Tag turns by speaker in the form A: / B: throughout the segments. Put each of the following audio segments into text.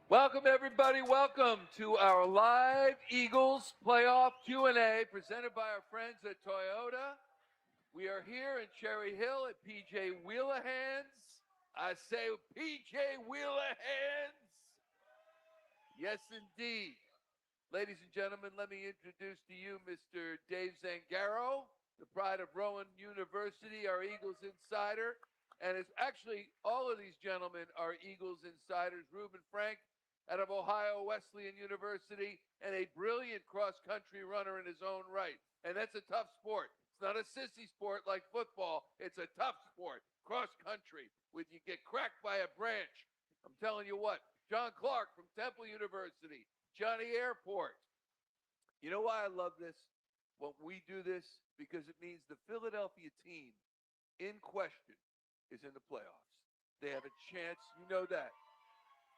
A: Welcome, everybody. Welcome to our live Eagles playoff Q&A presented by our friends at Toyota. We are here in Cherry Hill at PJ Whelihan's. I say PJ Whelihan's. Yes, indeed. Ladies and gentlemen, let me introduce to you Mr. Dave Zangaro, the pride of Rowan University, our Eagles insider. And it's actually, all of these gentlemen are Eagles insiders. Reuben Frank out of Ohio Wesleyan University, and a brilliant cross-country runner in his own right. And that's a tough sport. It's not a sissy sport like football. It's a tough sport, cross-country, when you get cracked by a branch. I'm telling you what, John Clark from Temple University, Johnny Airport. You know why I love this? When we do this, because it means the Philadelphia team in question is in the playoffs. They have a chance, you know that.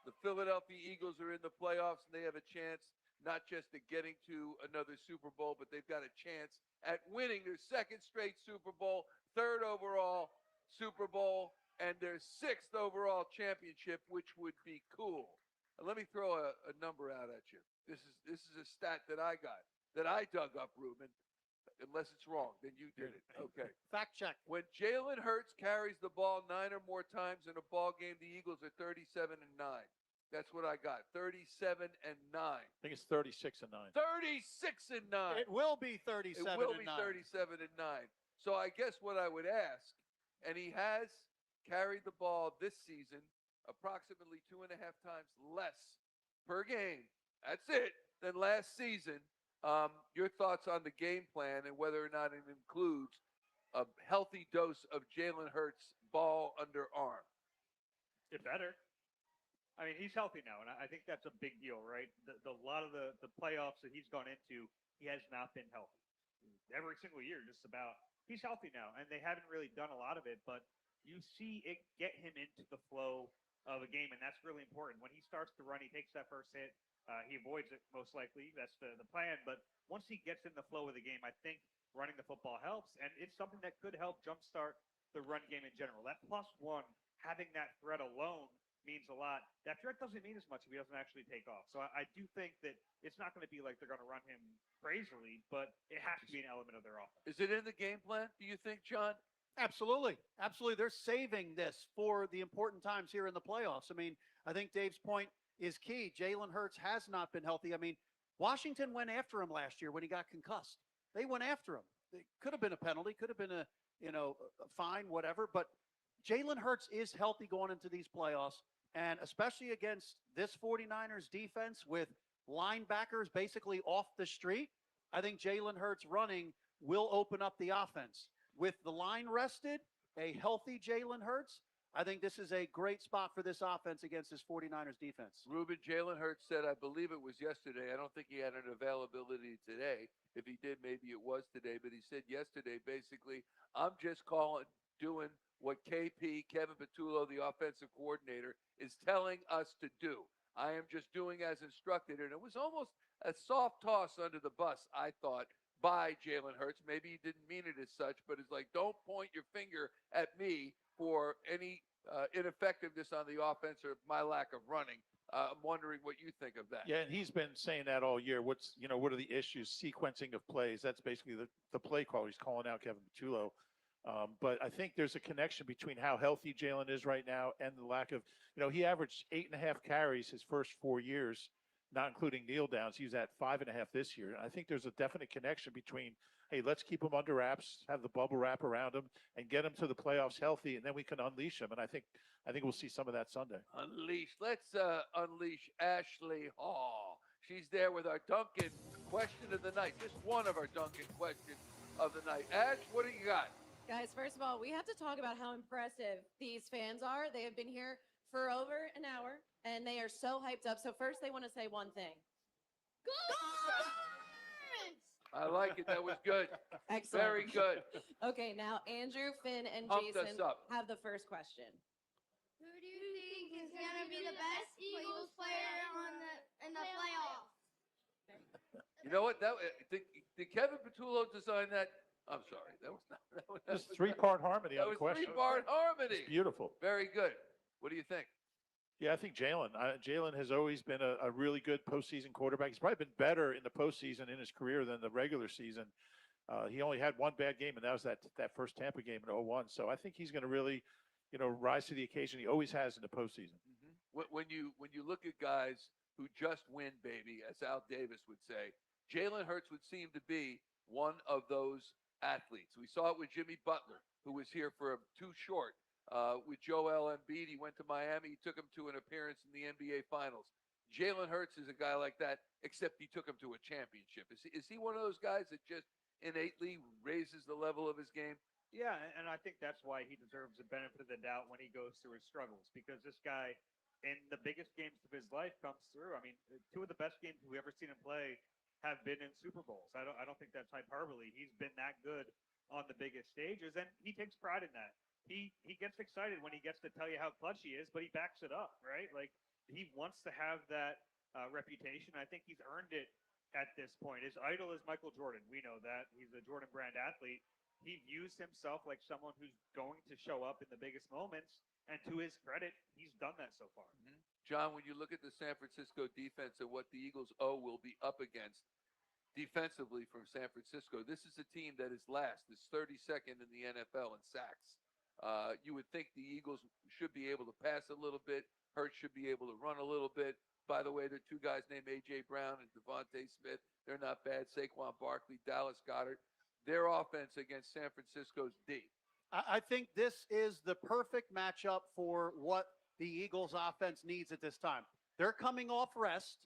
A: The Philadelphia Eagles are in the playoffs, and they have a chance not just at getting to another Super Bowl, but they've got a chance at winning their second straight Super Bowl, third overall Super Bowl, and their sixth overall championship, which would be cool. And let me throw a number out at you. This is a stat that I got, that I dug up, Reuben. Unless it's wrong, then you did it. Okay.
B: Fact check.
A: When Jalen Hurts carries the ball 9 or more times in a ball game, the Eagles are 37-9. That's what I got. 37-9.
C: I think it's 36-9.
A: 36-9.
B: It will be 37
A: It will
B: and
A: be
B: 9.
A: 37-9. So I guess what I would ask, and he has carried the ball this season approximately 2.5 times less per game. That's it. Than last season. Your thoughts on the game plan and whether or not it includes a healthy dose of Jalen Hurts ball under arm.
D: It better. I mean, he's healthy now, and I think that's a big deal, right? A lot of the playoffs that he's gone into, he has not been healthy. Every single year, just about. He's healthy now, and they haven't really done a lot of it, but you see it get him into the flow of a game, and that's really important. When he starts to run, he takes that first hit. He avoids it most likely. That's the plan. But once he gets in the flow of the game, I think running the football helps, and it's something that could help jumpstart the run game in general. That +1, having that threat alone means a lot. That threat doesn't mean as much if he doesn't actually take off. So I do think that it's not going to be like they're going to run him crazily, but it has to be an element of their offense.
A: Is it in the game plan, do you think, John?
B: Absolutely. Absolutely. They're saving this for the important times here in the playoffs. I mean, I think Dave's point is key. Jalen Hurts has not been healthy. I mean, Washington went after him last year when he got concussed. They went after him. It could have been a penalty, could have been a fine, whatever. But Jalen Hurts is healthy going into these playoffs, and especially against this 49ers defense with linebackers basically off the street. I think Jalen Hurts running will open up the offense. With the line rested, a healthy Jalen Hurts, I think this is a great spot for this offense against this 49ers defense.
A: Reuben, Jalen Hurts said, I believe it was yesterday. I don't think he had an availability today. If he did, maybe it was today. But he said yesterday, basically, I'm just doing what KP, Kevin Patullo, the offensive coordinator, is telling us to do. I am just doing as instructed. And it was almost a soft toss under the bus, I thought, by Jalen Hurts. Maybe he didn't mean it as such, but it's like, don't point your finger at me for any ineffectiveness on the offense or my lack of running. I'm wondering what you think of that.
C: Yeah, and he's been saying that all year. What are the issues? Sequencing of plays. That's basically the play call. He's calling out Kevin Patullo. But I think there's a connection between how healthy Jalen is right now and the lack of, he averaged 8.5 carries his first 4 years, not including kneel downs. He was at 5.5 this year. And I think there's a definite connection between, hey, let's keep him under wraps, have the bubble wrap around him, and get him to the playoffs healthy, and then we can unleash him. And I think we'll see some of that Sunday.
A: Unleash. Let's unleash Ashley Hall. She's there with our Duncan question of the night. Just one of our Duncan questions of the night. Ash, what do you got?
E: Guys, first of all, we have to talk about how impressive these fans are. They have been here for over an hour, and they are so hyped up. So first, they want to say one thing. Go Birds!
A: I like it. That was good.
E: Excellent.
A: Very good.
E: Okay, now Andrew, Finn, and
A: Pumped
E: Jason
A: us up.
E: have the first question.
F: Who do you think is going to be the best Eagles player in the playoffs?
A: You know what? Did Kevin Patullo design that? I'm sorry. That was not. That was
C: Just three-part harmony
A: That
C: on
A: was
C: the question.
A: three-part harmony.
C: It's beautiful.
A: Very good. What do you think?
C: Yeah, I think Jalen has always been a really good postseason quarterback. He's probably been better in the postseason in his career than the regular season. He only had one bad game, and that was that first Tampa game in 01. So I think he's going to really, rise to the occasion. He always has in the postseason.
A: When you look at guys who just win, baby, as Al Davis would say, Jalen Hurts would seem to be one of those athletes. We saw it with Jimmy Butler, who was here for too short. With Joel Embiid, he went to Miami. He took him to an appearance in the NBA Finals. Jalen Hurts is a guy like that, except he took him to a championship. Is he one of those guys that just innately raises the level of his game?
D: Yeah, and I think that's why he deserves the benefit of the doubt when he goes through his struggles, because this guy, in the biggest games of his life, comes through. I mean, two of the best games we've ever seen him play have been in Super Bowls. I don't think that's hyperbole. He's been that good on the biggest stages, and he takes pride in that. He gets excited when he gets to tell you how clutch he is, but he backs it up, right? Like, he wants to have that reputation. I think he's earned it at this point. His idol is Michael Jordan. We know that. He's a Jordan brand athlete. He views himself like someone who's going to show up in the biggest moments, and to his credit, he's done that so far.
A: John, when you look at the San Francisco defense and what the Eagles will be up against defensively from San Francisco, this is a team that is last, is 32nd in the NFL in sacks. You would think the Eagles should be able to pass a little bit. Hurts should be able to run a little bit. By the way, there are two guys named A.J. Brown and Devontae Smith. They're not bad. Saquon Barkley, Dallas Goedert. Their offense against San Francisco's D.
B: I think this is the perfect matchup for what the Eagles offense needs at this time. They're coming off rest.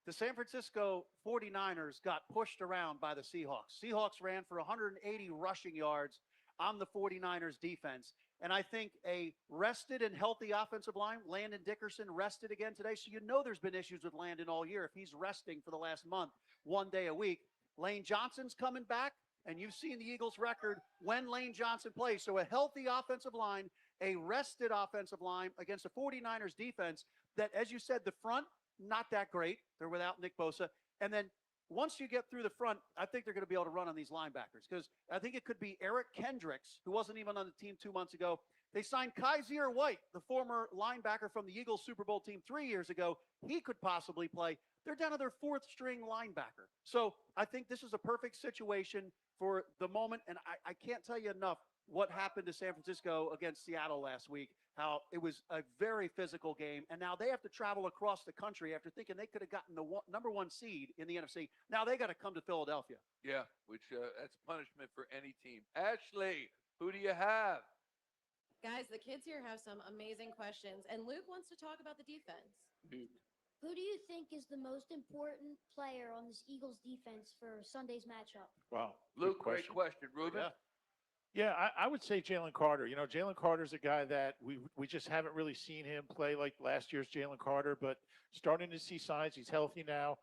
B: The San Francisco 49ers got pushed around by the Seahawks. Seahawks ran for 180 rushing yards on the 49ers defense. And I think a rested and healthy offensive line, Landon Dickerson rested again today. So you know there's been issues with Landon all year if he's resting for the last month, 1 day a week. Lane Johnson's coming back. And you've seen the Eagles' record when Lane Johnson plays. So a healthy offensive line, a rested offensive line against a 49ers defense that, as you said, the front, not that great. They're without Nick Bosa. And then once you get through the front, I think they're going to be able to run on these linebackers because I think it could be Eric Kendricks, who wasn't even on the team 2 months ago. They signed Kaiser White, the former linebacker from the Eagles Super Bowl team 3 years ago. He could possibly play. They're down to their fourth string linebacker. So I think this is a perfect situation for the moment. And I can't tell you enough what happened to San Francisco against Seattle last week, how it was a very physical game. And now they have to travel across the country after thinking they could have gotten the number 1 seed in the NFC. Now they got to come to Philadelphia.
A: Yeah, which that's punishment for any team. Ashley, who do you have?
E: Guys, the kids here have some amazing questions, and Luke wants to talk about the defense.
F: Who do you think is the most important player on this Eagles defense for Sunday's matchup?
C: Wow.
A: Luke, great question. Reuben?
C: Yeah, I would say Jalen Carter. Jalen Carter's a guy that we just haven't really seen him play like last year's Jalen Carter, but starting to see signs. He's healthy now.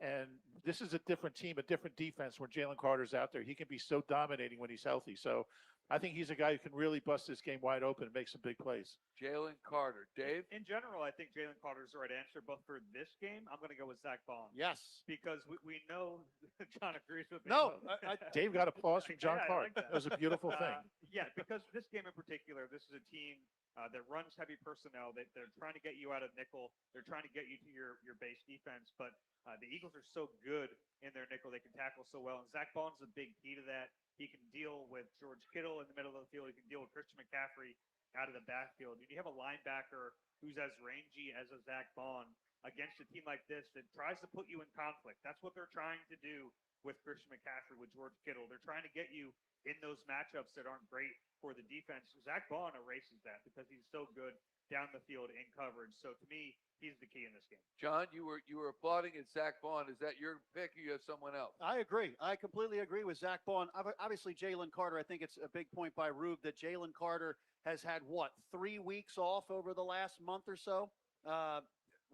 C: And this is a different team, a different defense when Jalen Carter's out there. He can be so dominating when he's healthy. So I think he's a guy who can really bust this game wide open and make some big plays.
A: Jalen Carter. Dave?
D: In general, I think Jalen Carter's the right answer, but for this game, I'm going to go with Zach Bond.
B: Yes.
D: Because we know John agrees with me.
B: No.
C: Dave got applause from John
D: Yeah, I
C: Clark.
D: like that.
C: That was a beautiful thing.
D: Yeah, because this game in particular, this is a team that runs heavy personnel. They're trying to get you out of nickel. They're trying to get you to your base defense. But the Eagles are so good in their nickel. They can tackle so well. And Zach Bond's a big key to that. He can deal with George Kittle in the middle of the field. He can deal with Christian McCaffrey out of the backfield. And you have a linebacker who's as rangy as a Zach Bond against a team like this that tries to put you in conflict. That's what they're trying to do with Christian McCaffrey, with George Kittle. They're trying to get you in those matchups that aren't great for the defense. Zach Bond erases that because he's so good down the field in coverage. So to me, he's the key in this game.
A: John, you were applauding at Zach Bond. Is that your pick or you have someone else?
B: I agree. I completely agree with Zach Bond. Obviously, Jalen Carter, I think it's a big point by Rube that Jalen Carter has had, 3 weeks off over the last month or so?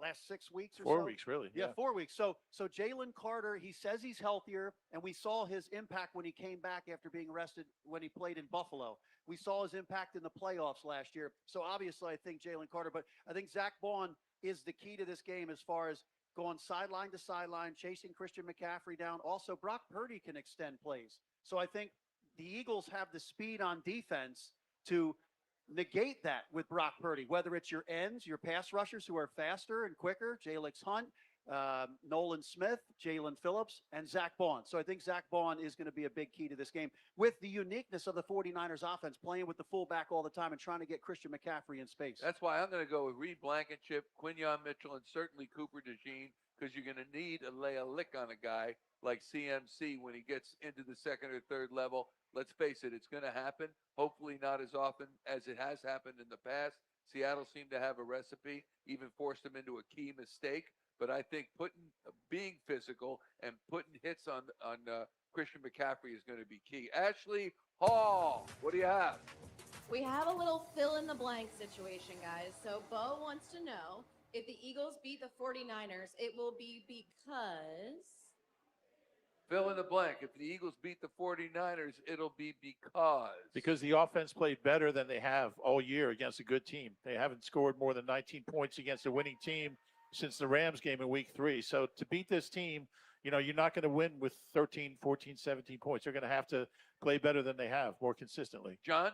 B: Last 6 weeks or
C: 4
B: so?
C: weeks, really.
B: Yeah, 4 weeks. So Jalen Carter, he says he's healthier, and we saw his impact when he came back after being arrested when he played in Buffalo. We saw his impact in the playoffs last year. So obviously, I think Jalen Carter, but I think Zach Bond is the key to this game as far as going sideline to sideline, chasing Christian McCaffrey down. Also, Brock Purdy can extend plays. So I think the Eagles have the speed on defense to negate that with Brock Purdy, whether it's your ends, your pass rushers who are faster and quicker, Jalix Hunt, Nolan Smith, Jalen Phillips, and Zach Bond. So I think Zach Bond is going to be a big key to this game with the uniqueness of the 49ers offense, playing with the fullback all the time and trying to get Christian McCaffrey in space.
A: That's why I'm going to go with Reed Blankenship, Quinyon Mitchell, and certainly Cooper DeJean, because you're going to need to lay a lick on a guy like CMC when he gets into the second or third level. Let's face it, it's going to happen. Hopefully not as often as it has happened in the past. Seattle seemed to have a recipe, even forced them into a key mistake. But I think being physical and putting hits on Christian McCaffrey is going to be key. Ashley Hall, what do you have?
E: We have a little fill in the blank situation, guys. So Bo wants to know if the Eagles beat the 49ers, it will be because.
A: Fill in the blank. If the Eagles beat the 49ers, it'll be
C: because the offense played better than they have all year against a good team. They haven't scored more than 19 points against a winning team since the Rams game in week 3. So to beat this team, you're not going to win with 13, 14, 17 points. They're going to have to play better than they have more consistently.
A: John?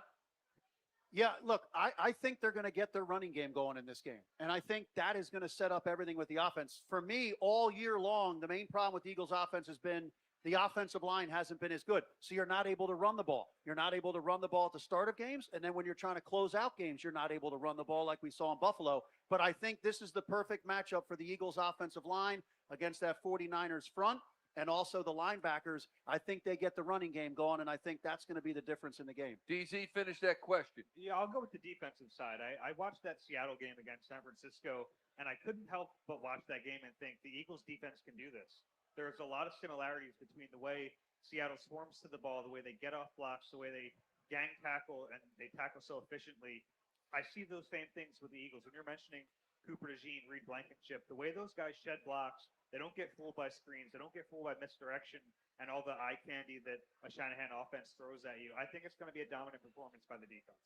B: Yeah, look, I think they're going to get their running game going in this game. And I think that is going to set up everything with the offense. For me, all year long, the main problem with the Eagles offense has been the offensive line hasn't been as good. So you're not able to run the ball. You're not able to run the ball at the start of games. And then when you're trying to close out games, you're not able to run the ball like we saw in Buffalo. But I think this is the perfect matchup for the Eagles offensive line against that 49ers front and also the linebackers. I think they get the running game going, and I think that's going to be the difference in the game.
A: DZ, finish that question.
D: Yeah, I'll go with the defensive side. I watched that Seattle game against San Francisco, and I couldn't help but watch that game and think the Eagles defense can do this. There's a lot of similarities between the way Seattle swarms to the ball, the way they get off blocks, the way they gang tackle, and they tackle so efficiently. I see those same things with the Eagles. When you're mentioning Cooper DeJean, Reed Blankenship, the way those guys shed blocks, they don't get fooled by screens, they don't get fooled by misdirection and all the eye candy that a Shanahan offense throws at you. I think it's going to be a dominant performance by the defense.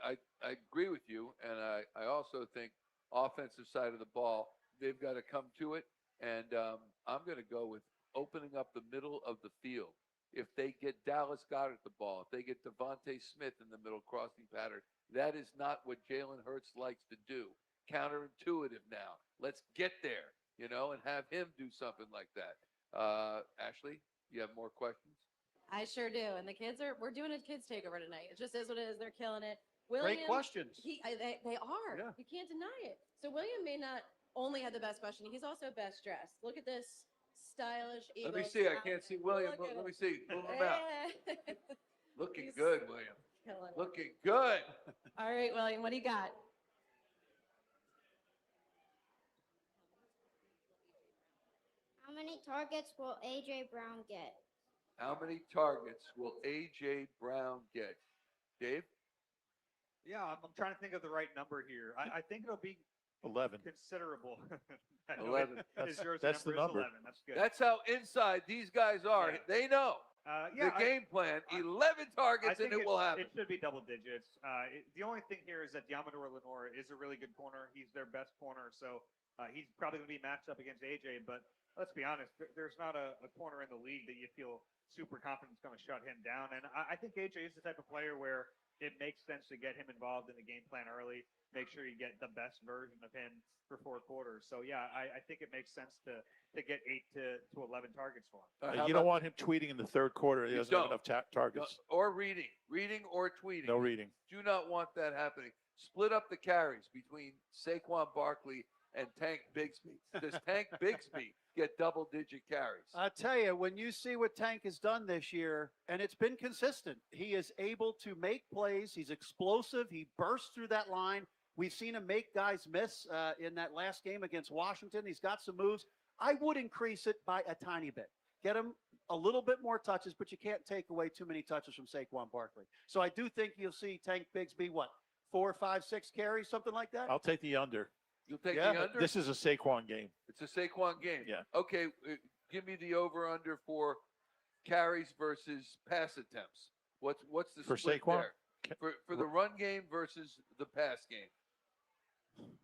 A: I agree with you, and I also think offensive side of the ball, they've got to come to it. And I'm going to go with opening up the middle of the field. If they get Dallas Goedert the ball, if they get Devontae Smith in the middle crossing pattern, that is not what Jalen Hurts likes to do. Counterintuitive now. Let's get there, and have him do something like that. Ashley, you have more questions?
E: I sure do. And we're doing a kids takeover tonight. It just is what it is. They're killing it.
B: Great questions.
E: They are.
B: Yeah.
E: You can't deny it. So William may not only have the best question, he's also best dressed. Look at this stylish Eagles.
A: Let me see. I can't
E: outfit.
A: see William.
E: Look at
A: Let
E: him.
A: me see. Move him out.
E: Yeah.
A: Looking
E: He's
A: good, William.
E: killing it.
A: Looking good.
E: All right, William, what do you got?
F: How many targets will A.J. Brown get?
A: How many targets will A.J. Brown get? Dave?
D: Yeah, I'm trying to think of the right number here. I think it'll be
C: 11.
D: considerable.
A: 11.
C: That's the number.
D: 11. That's good.
A: That's how inside these guys are.
D: Yeah.
A: They know
D: Yeah,
A: the game plan. 11 targets, and it will happen.
D: It should be double digits. The only thing here is that Diamador Lenore is a really good corner. He's their best corner, so he's probably going to be matched up against AJ. But let's be honest, there's not a corner in the league that you feel super confident is going to shut him down. And I think AJ is the type of player where it makes sense to get him involved in the game plan early. Make sure you get the best version of him for 4 quarters. So yeah, I think it makes sense to get 8 to 11 targets for him.
C: You don't want him tweeting in the third quarter. He
A: You
C: doesn't have
A: don't.
C: enough targets.
A: Or reading or tweeting.
C: No reading.
A: Do not want that happening. Split up the carries between Saquon Barkley and Tank Bigsby. Does Tank Bigsby get double-digit carries?
B: I tell you, when you see what Tank has done this year, and it's been consistent, he is able to make plays. He's explosive. He bursts through that line. We've seen him make guys miss in that last game against Washington. He's got some moves. I would increase it by a tiny bit. Get him a little bit more touches, but you can't take away too many touches from Saquon Barkley. So I do think you'll see Tank Bigsby, 4, 5, 6 carries, something like that?
C: I'll take the under.
A: You'll take
B: Yeah,
A: the under?
C: This is a Saquon game.
A: It's a Saquon game.
C: Yeah.
A: Okay, give me the over/under for carries versus pass attempts. What's the
C: For
A: split
C: Saquon?
A: there? For the run game versus the pass game.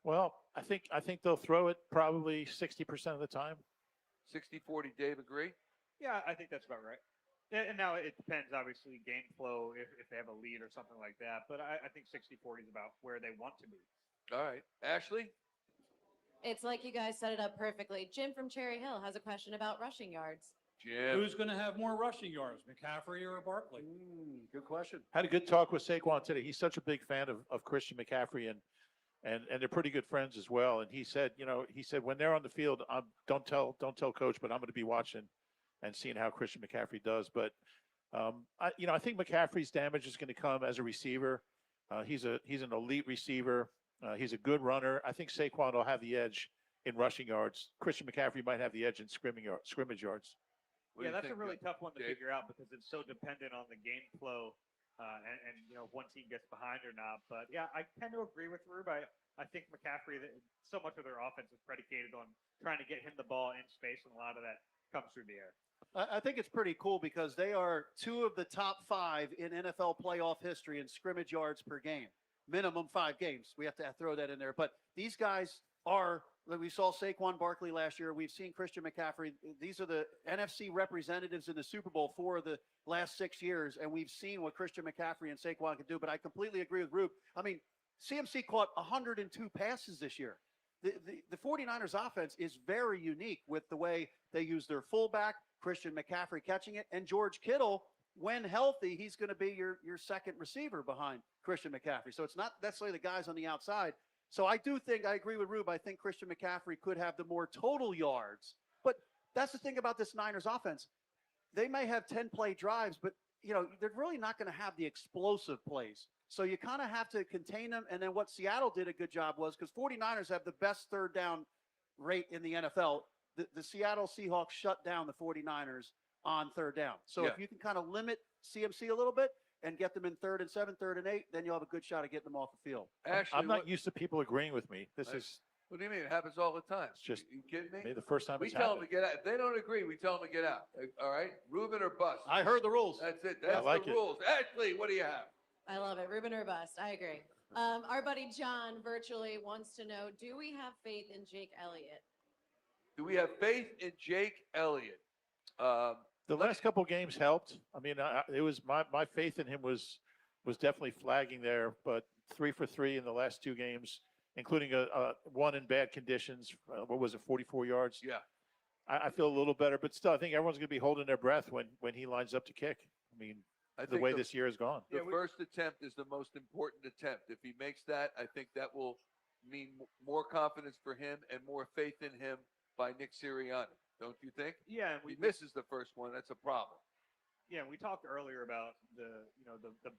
C: Well, I think they'll throw it probably 60% of the time.
A: 60-40, Dave, agree?
D: Yeah, I think that's about right. And now it depends, obviously, game flow, if they have a lead or something like that. But I think 60-40 is about where they want to be.
A: All right. Ashley?
E: It's like you guys set it up perfectly. Jim from Cherry Hill has a question about rushing yards.
A: Jim.
G: Who's going to have more rushing yards, McCaffrey or Barkley?
B: Good question.
C: Had a good talk with Saquon today. He's such a big fan of Christian McCaffrey, and they're pretty good friends as well. And he said, when they're on the field, don't tell coach, but I'm going to be watching and seeing how Christian McCaffrey does. But I think McCaffrey's damage is going to come as a receiver. He's an elite receiver. He's a good runner. I think Saquon will have the edge in rushing yards. Christian McCaffrey might have the edge in scrimmage yards.
A: What do
D: Yeah,
A: you
D: that's
A: think,
D: a really tough one to
A: Dave?
D: figure out because it's so dependent on the game flow and if one team gets behind or not. But yeah, I tend to agree with Rube. I think McCaffrey, so much of their offense is predicated on trying to get him the ball in space, and a lot of that comes through the air.
B: I think it's pretty cool because they are 2 of the top 5 in NFL playoff history in scrimmage yards per game. Minimum 5 games. We have to throw that in there. But these guys are, like we saw Saquon Barkley last year. We've seen Christian McCaffrey. These are the NFC representatives in the Super Bowl 4 of the last 6 years. And we've seen what Christian McCaffrey and Saquon can do. But I completely agree with Rube. I mean, CMC caught 102 passes this year. The 49ers offense is very unique with the way they use their fullback, Christian McCaffrey catching it, and George Kittle, when healthy, he's going to be your second receiver behind Christian McCaffrey. So it's not necessarily the guys on the outside. So I agree with Rube. I think Christian McCaffrey could have the more total yards. But that's the thing about this Niners offense. They may have 10-play drives, but they're really not going to have the explosive plays. So you kind of have to contain them. And then what Seattle did a good job was, because 49ers have the best third down rate in the NFL, the Seattle Seahawks shut down the 49ers on third down. So if you can kind of limit CMC a little bit and get them in 3rd and 7, 3rd and 8, then you'll have a good shot at getting them off the field.
A: Ashley,
C: I'm not used to people agreeing with me. What
A: do you mean? It happens all the time.
C: It's just
A: you kidding me?
C: maybe the first time
A: We
C: it's
A: tell them
C: happened.
A: to get out. If they don't agree, we tell them to get out. All right? Reuben or bust.
B: I heard the rules.
A: That's it. That's
C: like
A: the
C: it.
A: rules. Ashley, what do you have?
E: I love it. Reuben or bust. I agree. Our buddy John virtually wants to know, do we have faith in Jake Elliott?
A: Do we have faith in Jake Elliott?
C: The last couple games helped. I mean, it was my faith in him was definitely flagging there, but 3 for 3 in the last 2 games, including a one in bad conditions. What was it, 44 yards?
A: Yeah.
C: I feel a little better, but still, I think everyone's going to be holding their breath when he lines up to kick. I mean,
A: I
C: the
A: think
C: way this year has gone.
A: The first attempt is the most important attempt. If he makes that, I think that will mean more confidence for him and more faith in him by Nick Sirianni. Don't you think?
D: Yeah, and
A: If he misses the first one, that's a problem.
D: Yeah, we talked earlier about the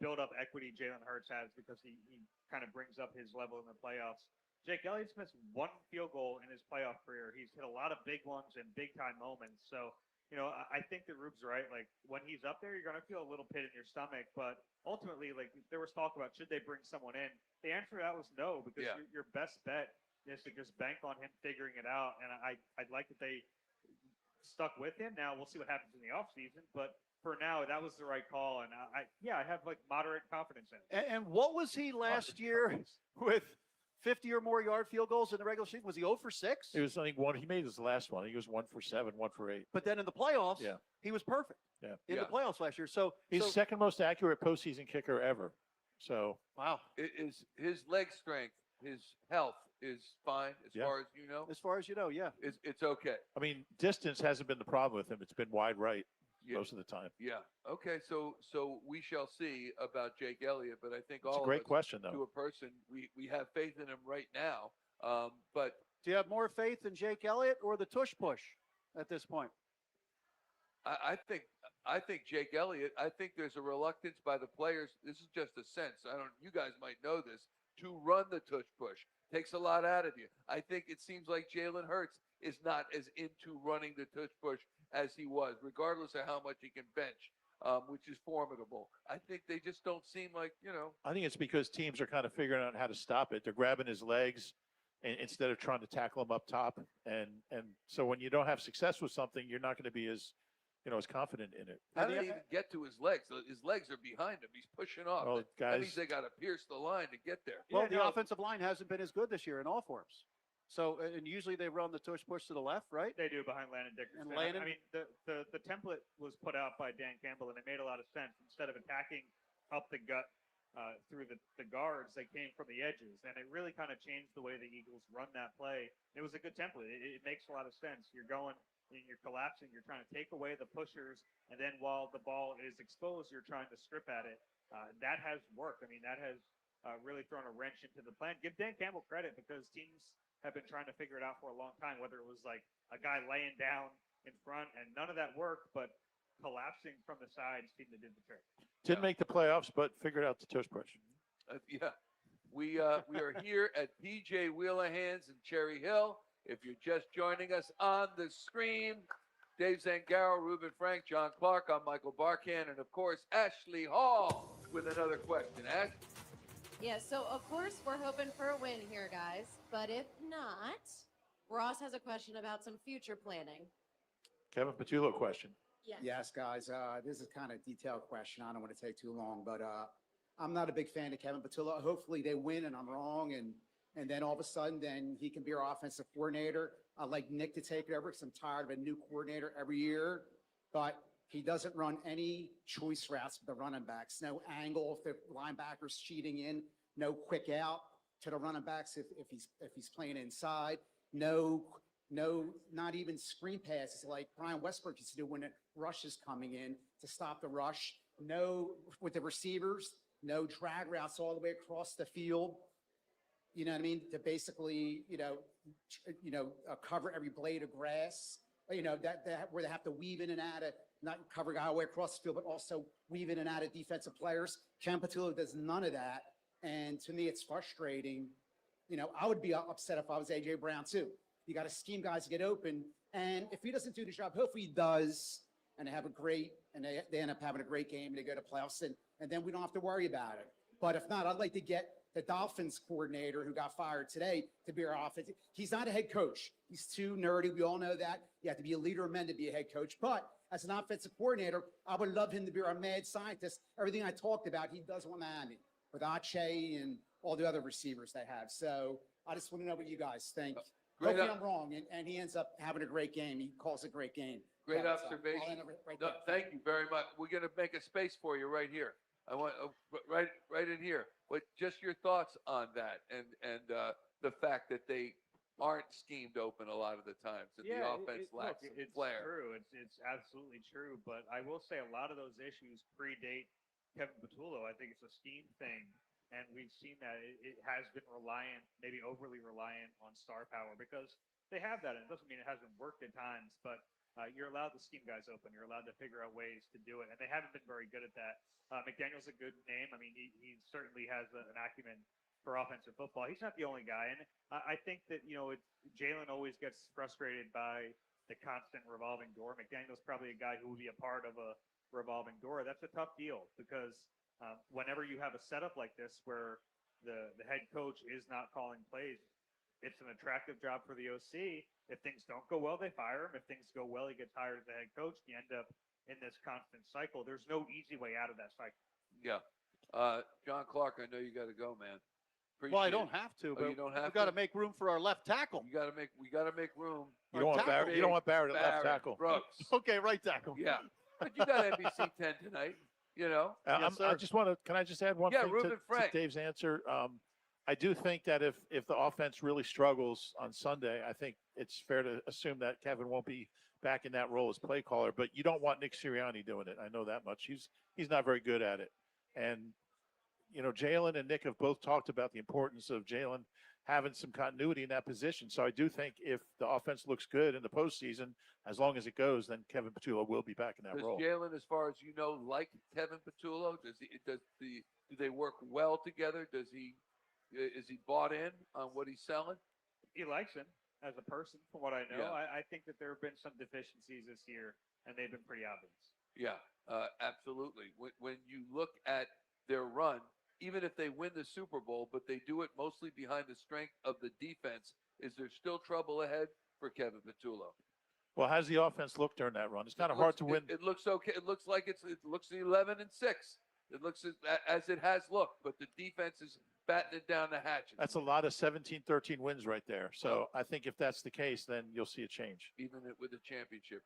D: build-up equity Jalen Hurts has because he kind of brings up his level in the playoffs. Jake Elliott's missed 1 field goal in his playoff career. He's hit a lot of big ones and big-time moments. So, I think that Rube's right. Like, when he's up there, you're going to feel a little pit in your stomach. But ultimately, like, there was talk about should they bring someone in. The answer to that was no, because your best bet is to just bank on him figuring it out. And I'd like that they stuck with him. Now we'll see what happens in the offseason. But for now, that was the right call. And I have like moderate confidence in it.
B: And what was he last year with 50 or more yard field goals in the regular season? Was he 0 for 6?
C: It was, I think, he made his last one. He was 1 for 7, 1 for 8.
B: But then in the playoffs, he was perfect.
C: Yeah.
B: In the playoffs last year. So
C: he's second most accurate postseason kicker ever. So
B: wow.
A: Is his leg strength, his health is fine as far as you know?
B: As far as you know, yeah.
A: It's okay.
C: I mean, distance hasn't been the problem with him. It's been wide right most of the time.
A: Yeah. Okay. So we shall see about Jake Elliott, but I think
C: It's a great question, though.
A: To a person, we have faith in him right now. But
B: do you have more faith in Jake Elliott or the tush push at this point?
A: I think Jake Elliott. I think there's a reluctance by the players. This is just a sense. You guys might know this. To run the tush push takes a lot out of you. I think it seems like Jalen Hurts is not as into running the tush push as he was, regardless of how much he can bench, which is formidable. I think they just don't seem like,
C: I think it's because teams are kind of figuring out how to stop it. They're grabbing his legs instead of trying to tackle him up top. And so when you don't have success with something, you're not going to be as confident in it.
A: How did he even get to his legs? His legs are behind him. He's pushing off.
C: Well,
A: that
C: guys,
A: means they got to pierce the line to get there.
B: Well, the offensive line hasn't been as good this year in all forms. So, and usually they run the tush push to the left, right?
D: They do behind Landon Dickerson.
B: And Landon?
D: I mean, the template was put out by Dan Campbell, and it made a lot of sense. Instead of attacking up the gut through the guards, they came from the edges, and it really kind of changed the way the Eagles run that play. It was a good template. It makes a lot of sense. You're going and you're collapsing. You're trying to take away the pushers, and then while the ball is exposed, you're trying to strip at it. That has worked. I mean, that has really thrown a wrench into the plan. Give Dan Campbell credit because teams have been trying to figure it out for a long time, whether it was like a guy laying down in front, and none of that worked, but collapsing from the sides seemed to do the trick.
C: Didn't make the playoffs, but figured out the tush push.
A: Yeah. We are here at PJ Whelihan's in Cherry Hill. If you're just joining us on the screen, Dave Zangaro, Reuben Frank, John Clark, I'm Michael Barkann, and of course, Ashley Hall with another question. Ash?
E: Yeah, so of course we're hoping for a win here, guys. But if not, Ross has a question about some future planning.
C: Kevin Patullo question.
H: Yes, guys. This is kind of a detailed question. I don't want to take too long, but I'm not a big fan of Kevin Patullo. Hopefully they win and I'm wrong, and then all of a sudden, then he can be our offensive coordinator. I'd like Nick to take it over because I'm tired of a new coordinator every year. But he doesn't run any choice routes with the running backs. No angle if the linebacker's cheating in. No quick out to the running backs if he's playing inside. No, not even screen passes like Brian Westbrook used to do when a rush is coming in to stop the rush. No, with the receivers, no drag routes all the way across the field. You know what I mean? To basically, cover every blade of grass. That where they have to weave in and out of, not cover guy all the way across the field, but also weave in and out of defensive players. Kevin Patullo does none of that. And to me, it's frustrating. I would be upset if I was AJ Brown too. You got to scheme guys to get open. And if he doesn't do the job, hopefully he does. And they have they end up having a great game and they go to playoffs and then we don't have to worry about it. But if not, I'd like to get the Dolphins coordinator who got fired today to be our offense. He's not a head coach. He's too nerdy. We all know that. You have to be a leader of men to be a head coach. But as an offensive coordinator, I would love him to be our mad scientist. Everything I talked about, he does with Miami, with Ache and all the other receivers they have. So I just want to know what you guys think. Hopefully I'm wrong, and he ends up having a great game. He calls a great game.
A: Great
H: But,
A: observation.
H: I'll end it right
A: No,
H: there.
A: thank you very much. We're going to make a space for you right here. I want right in here. But just your thoughts on that and the fact that they aren't schemed open a lot of the times, that the offense lacks some
D: it's
A: flair.
D: True. It's absolutely true. But I will say a lot of those issues predate Kevin Patullo. I think it's a scheme thing. And we've seen that it has been reliant, maybe overly reliant on star power because they have that. And it doesn't mean it hasn't worked at times, but you're allowed to scheme guys open. You're allowed to figure out ways to do it. And they haven't been very good at that. McDaniel's a good name. I mean, he certainly has an acumen for offensive football. He's not the only guy. And I think that, Jalen always gets frustrated by the constant revolving door. McDaniel's probably a guy who would be a part of a revolving door. That's a tough deal because whenever you have a setup like this where the head coach is not calling plays, it's an attractive job for the OC. If things don't go well, they fire him. If things go well, he gets hired as the head coach. You end up in this constant cycle. There's no easy way out of that cycle.
A: Yeah. John Clark, I know you got to go, man.
B: Well, I don't have to, but
A: you don't have
B: we've got to
A: to?
B: make room for our left tackle.
A: We got to make room.
C: You don't want Barrett. You don't want Barrett at left tackle.
A: Brooks.
B: Okay, right tackle.
A: Yeah. But you got NBC 10 tonight.
B: Yes,
C: I just want to. Can I just add one thing
A: Reuben
C: to
A: Frank.
C: Dave's answer? I do think that if the offense really struggles on Sunday, I think it's fair to assume that Kevin won't be back in that role as play caller. But you don't want Nick Sirianni doing it. I know that much. He's not very good at it. And Jalen and Nick have both talked about the importance of Jalen having some continuity in that position. So I do think if the offense looks good in the postseason, as long as it goes, then Kevin Patullo will be back in that
A: Does
C: role.
A: Jalen, as far as you know, like Kevin Patullo? Do they work well together? Is he bought in on what he's selling?
D: He likes him as a person, from what I know.
A: Yeah.
D: I think that there have been some deficiencies this year, and they've been pretty obvious.
A: Yeah, absolutely. When you look at their run, even if they win the Super Bowl, but they do it mostly behind the strength of the defense, is there still trouble ahead for Kevin Patullo?
C: Well, how's the offense look during that run? It's kind of hard to win.
A: It looks okay. It looks like it looks 11-6. It looks as it has looked, but the defense is battening down the hatches.
C: That's a lot of 17-13 wins right there. So I think if that's the case, then you'll see a change.
A: Even with the championship.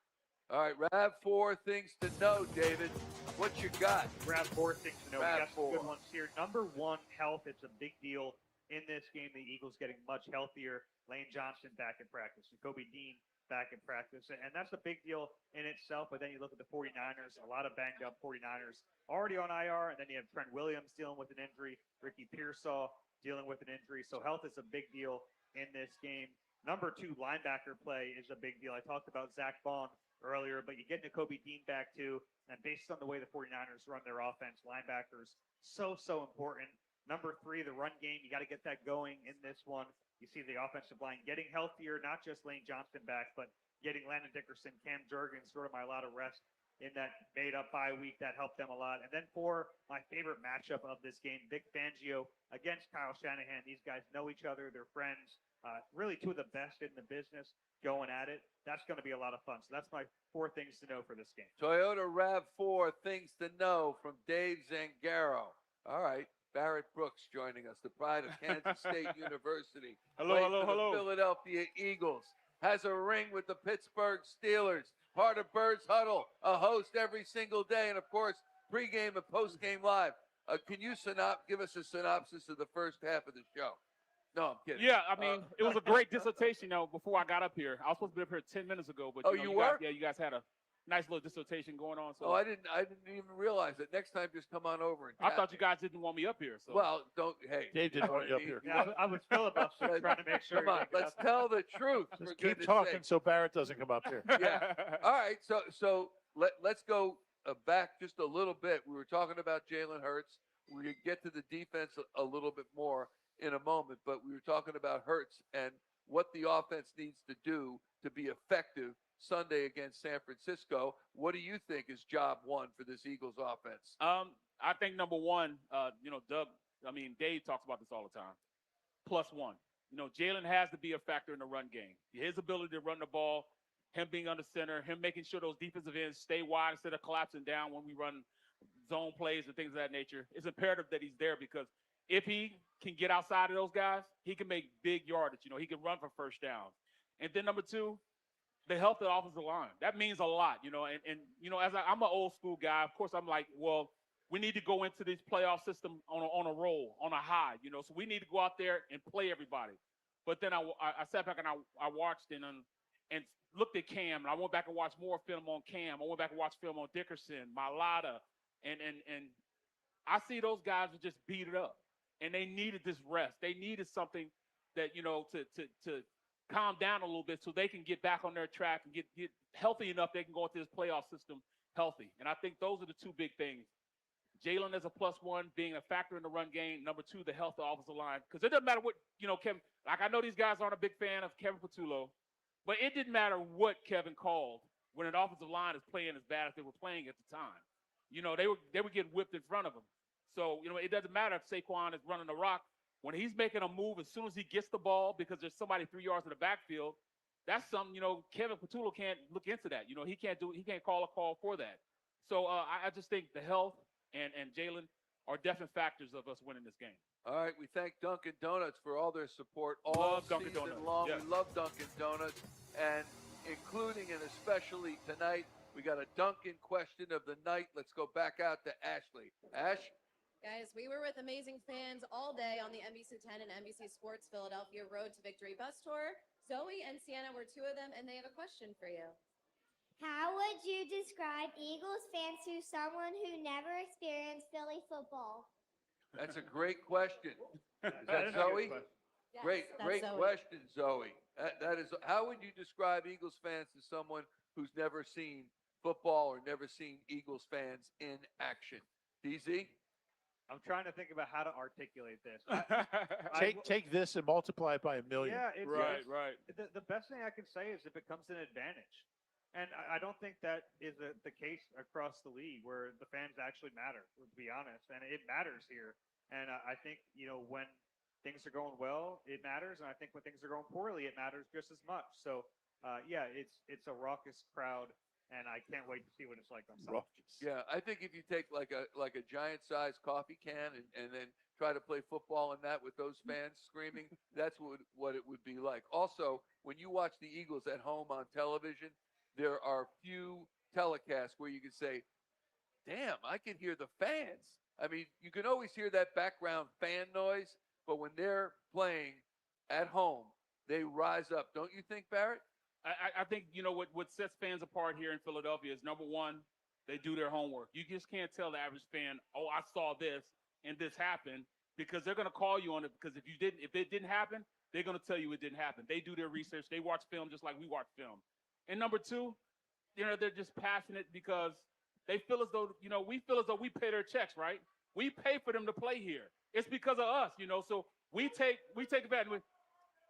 A: All right, RAV4 things to know, David. What you got?
D: RAV4 things to know. We got some
A: RAV4.
D: good ones here. Number one, health. It's a big deal in this game. The Eagles getting much healthier. Lane Johnson back in practice. Jacoby Dean back in practice. And that's a big deal in itself. But then you look at the 49ers, a lot of banged up 49ers already on IR. And then you have Trent Williams dealing with an injury. Ricky Pearsall dealing with an injury. So health is a big deal in this game. Number two, linebacker play is a big deal. I talked about Zach Bond earlier, but you get Jacoby Dean back too. And based on the way the 49ers run their offense, linebackers so important. Number three, the run game. You got to get that going in this one. You see the offensive line getting healthier, not just Lane Johnson back, but getting Landon Dickerson, Cam Jurgens, sort of a lot of rest in that made-up bye week. That helped them a lot. And then for my favorite matchup of this game, Vic Fangio against Kyle Shanahan. These guys know each other. They're friends. Really two of the best in the business going at it. That's going to be a lot of fun. So that's my 4 things to know for this game.
A: Toyota RAV4 things to know from Dave Zangaro. All right. Barrett Brooks joining us, the pride of Kansas State University.
I: Hello,
A: Played
I: hello,
A: for the
I: hello.
A: Philadelphia Eagles. Has a ring with the Pittsburgh Steelers. Part of Birds Huddle, a host every single day. And, of course, pregame and postgame live. Can you give us a synopsis of the first half of the show? No, I'm kidding.
I: Yeah, I mean, it was a great dissertation, before I got up here. I was supposed to be up here 10 minutes ago, but
A: you were?
I: guys, you guys had a nice little dissertation going on. So
A: I didn't even realize it. Next time, just come on over and
I: I
A: chat
I: thought you
A: me.
I: guys didn't want me up here. So
A: Well, don't. Hey,
C: Dave didn't want you up here.
D: Yeah, I was filibustering, trying to make sure.
A: Come on, let's tell the truth.
C: Just
A: for
C: keep
A: goodness
C: talking
A: sake.
C: so Barrett doesn't come up here.
A: Yeah. All right. So let's go back just a little bit. We were talking about Jalen Hurts. We're going to get to the defense a little bit more in a moment, but we were talking about Hurts and what the offense needs to do to be effective Sunday against San Francisco. What do you think is job one for this Eagles offense?
I: I think number one, Dave talks about this all the time. +1. Jalen has to be a factor in the run game. His ability to run the ball, him being under center, him making sure those defensive ends stay wide instead of collapsing down when we run zone plays and things of that nature. It's imperative that he's there because if he can get outside of those guys, he can make big yardage. He can run for first downs. And then number two, the health of the offensive line. That means a lot, as I'm an old school guy, of course, I'm like, well, we need to go into this playoff system on a roll, on a high, so we need to go out there and play everybody. But then I sat back and I watched and looked at Cam, and I went back and watched more film on Cam. I went back and watched film on Dickerson, Mailata, and I see those guys are just beat it up, and they needed this rest. They needed something that to calm down a little bit so they can get back on their track and get healthy enough they can go into this playoff system healthy. And I think those are the 2 big things. Jalen as a +1, being a factor in the run game. Number 2, the health of the offensive line. Because it doesn't matter what, Kevin, like I know these guys aren't a big fan of Kevin Patullo, but it didn't matter what Kevin called when an offensive line is playing as bad as they were playing at the time. They were getting whipped in front of them. So, it doesn't matter if Saquon is running the rock. When he's making a move, as soon as he gets the ball, because there's somebody 3 yards in the backfield, that's something, Kevin Patullo can't look into that. He can't call a call for that. So I just think the health and Jalen are definite factors of us winning this game.
A: All right, we thank Dunkin' Donuts for all their support all
I: Love Dunkin'
A: season
I: Donuts.
A: long.
I: Yes.
A: We love Dunkin' Donuts, and including and especially tonight, we got a Dunkin' question of the night. Let's go back out to Ashley. Ash?
E: Guys, we were with amazing fans all day on the NBC 10 and NBC Sports Philadelphia Road to Victory bus tour. Zoe and Sienna were 2 of them, and they have a question for you.
F: How would you describe Eagles fans to someone who never experienced Philly football?
A: That's a great question. Is
D: That
A: that
D: is a
A: Zoe?
D: good question.
E: Yes,
A: Great
E: that's Zoe.
A: question, Zoe. That is. How would you describe Eagles fans to someone who's never seen football or never seen Eagles fans in action? DZ?
D: I'm trying to think about how to articulate this.
C: Take this and multiply it by 1 million.
D: Yeah, it's
I: Right.
D: The best thing I can say is it becomes an advantage. And I don't think that is the case across the league where the fans actually matter, to be honest. And it matters here. And I think, when things are going well, it matters. And I think when things are going poorly, it matters just as much. So, it's a raucous crowd and I can't wait to see what it's like on Sunday.
C: Raucous.
A: Yeah, I think if you take like a giant-sized coffee can and then try to play football in that with those fans screaming, that's what it would be like. Also, when you watch the Eagles at home on television, there are few telecasts where you can say, damn, I can hear the fans. I mean, you can always hear that background fan noise, but when they're playing at home, they rise up. Don't you think, Barrett?
I: I think, you know, what sets fans apart here in Philadelphia is, number one, they do their homework. You just can't tell the average fan, oh, I saw this and this happened, because they're going to call you on it. Because if it didn't happen, they're going to tell you it didn't happen. They do their research. They watch film just like we watch film. And number two, you know, they're just passionate because they feel as though, you know, we feel as though we pay their checks, right? We pay for them to play here. It's because of us, you know. So we take advantage.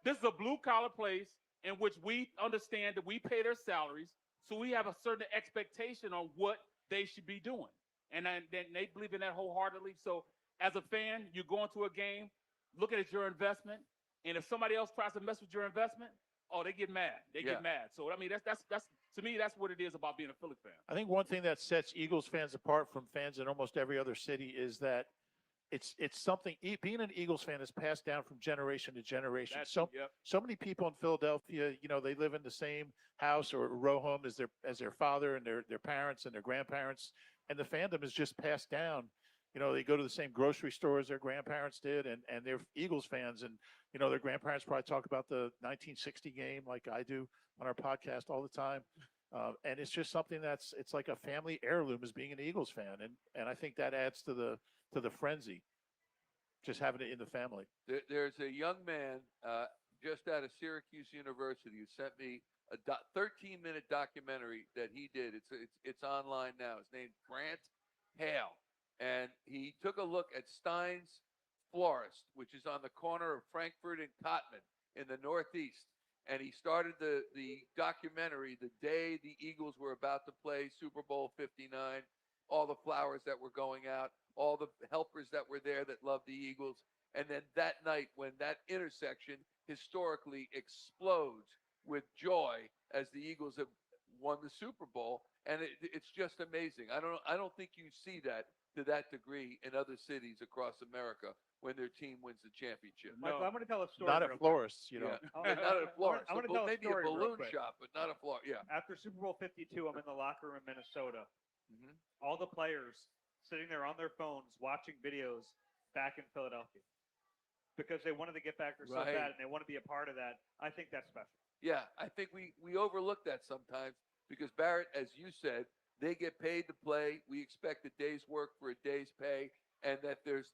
I: This is a blue collar place in which we understand that we pay their salaries, so we have a certain expectation on what they should be doing, and then they believe in that wholeheartedly. So as a fan, you're going to a game, looking at your investment, and if somebody else tries to mess with your investment, oh, they get mad. They get mad. So I mean, that's to me, that's what it is about being a Philly fan.
C: I think one thing that sets Eagles fans apart from fans in almost every other city is that it's something. Being an Eagles fan is passed down from generation to generation. So many people in Philadelphia, you know, they live in the same house or row home as their father and their parents and their grandparents, and the fandom is just passed down. You know, they go to the same grocery store as their grandparents did, and they're Eagles fans. And, you know, their grandparents probably talk about the 1960 game like I do on our podcast all the time. And it's just something it's like a family heirloom as being an Eagles fan. And I think that adds to the frenzy, just having it in the family.
A: There's a young man just out of Syracuse University who sent me a 13-minute documentary that he did. It's online now. His name's Grant Hale. And he took a look at Stein's Florist, which is on the corner of Frankfurt and Cottman in the Northeast. And he started the documentary the day the Eagles were about to play Super Bowl 59, all the flowers that were going out, all the helpers that were there that loved the Eagles. And then that night, when that intersection historically explodes with joy as the Eagles have won the Super Bowl, and it's just amazing. I don't think you see that to that degree in other cities across America when their team wins the championship.
D: Michael, I'm going to tell a story.
C: Not at florists, you know.
A: Yeah. Not at a florist.
D: I'm going to tell
A: maybe
D: a story
A: a balloon
D: real quick.
A: shop, but not a florist. Yeah.
D: After Super Bowl 52, I'm in the locker room in Minnesota.
A: Mm-hmm.
D: All the players sitting there on their phones watching videos back in Philadelphia because they wanted to get back there so bad and they want to be a part of that. I think that's special.
A: Yeah, I think we overlook that sometimes because, Barrett, as you said, they get paid to play. We expect a day's work for a day's pay, and that there's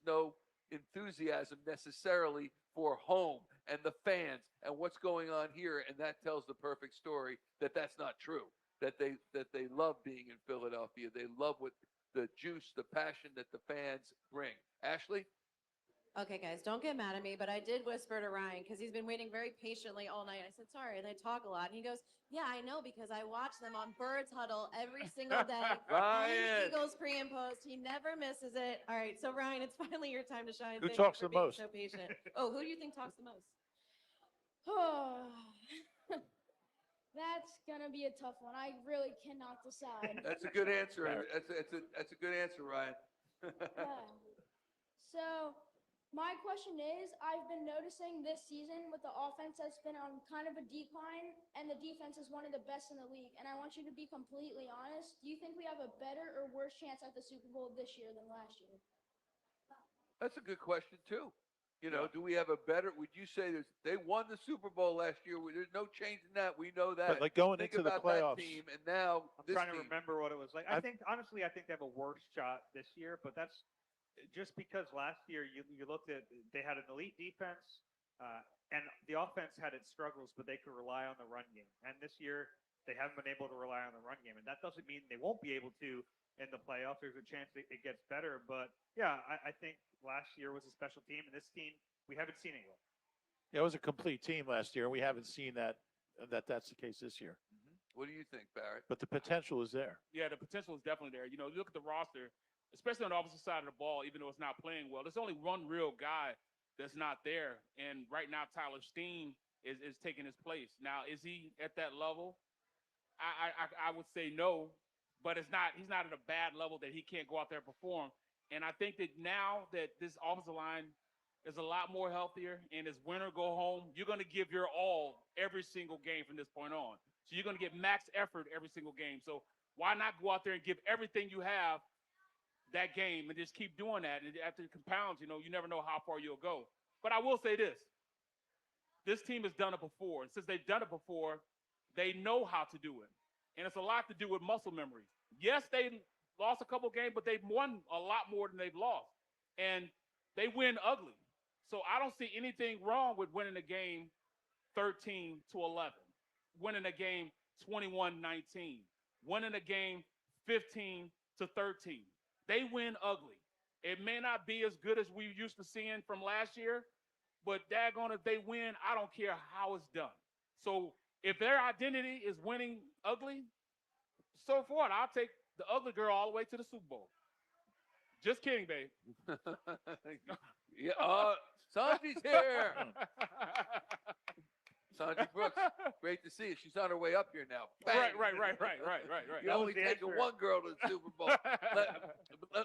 A: no enthusiasm necessarily for home and the fans and what's going on here, and that tells the perfect story that that's not true. That they love being in Philadelphia. They love what the juice, the passion that the fans bring. Ashley?
E: Okay, guys, don't get mad at me, but I did whisper to Ryan because he's been waiting very patiently all night. I said, sorry, they talk a lot. And he goes, yeah, I know because I watch them on Birds Huddle every single day.
A: Ryan!
E: Eagles pre and post. He never misses it. All right, so Ryan, it's finally your time to shine.
C: Who
E: Thank
C: talks
E: you for
C: the
E: being
C: most?
E: So patient. Oh, who do you think talks the most?
F: That's gonna be a tough one. I really cannot decide.
A: That's a good answer. That's a good answer, Ryan.
F: Yeah. So my question is, I've been noticing this season with the offense that's been on kind of a decline, and the defense is one of the best in the league. And I want you to be completely honest. Do you think we have a better or worse chance at the Super Bowl this year than last year?
A: That's a good question too. You know, do we have a better? Would you say they won the Super Bowl last year? There's no change in that. We know that.
C: But like going
A: Think
C: into the
A: about
C: playoffs,
A: that team, and now
D: I'm
A: this
D: trying to
A: team.
D: remember what it was like. I think honestly, I think they have a worse shot this year, but that's just because last year you looked at they had an elite defense, and the offense had its struggles, but they could rely on the run game. And this year they haven't been able to rely on the run game, and that doesn't mean they won't be able to in the playoffs. There's a chance it gets better, but yeah, I think last year was a special team, and this team we haven't seen it yet.
C: Yeah, it was a complete team last year, and we haven't seen that's the case this year.
A: Mm-hmm. What do you think, Barrett?
C: But the potential is there.
I: Yeah, the potential is definitely there. You know, you look at the roster, especially on the opposite side of the ball, even though it's not playing well, there's only one real guy that's not there. And right now, Tyler Steen is taking his place. Now, is he at that level? I would say no, but it's not. He's not at a bad level that he can't go out there and perform. And I think that now that this offensive line is a lot more healthier and it's win or go home, you're going to give your all every single game from this point on. So you're going to get max effort every single game. So why not go out there and give everything you have that game and just keep doing that? And after it compounds, you never know how far you'll go. But I will say this team has done it before. And since they've done it before, they know how to do it. And it's a lot to do with muscle memory. Yes, they lost a couple games, but they've won a lot more than they've lost. And they win ugly. So I don't see anything wrong with winning a game 13-11, winning a game 21-19, winning a game 15-13. They win ugly. It may not be as good as we used to seeing from last year, but daggone, if they win, I don't care how it's done. So if their identity is winning ugly, so forth. I'll take the ugly girl all the way to the Super Bowl. Just kidding, babe.
A: Yeah, Sanji's here. Sanji Brooks, great to see you. She's on her way up here now. Bang.
I: Right.
A: You're only taking one girl to the Super Bowl.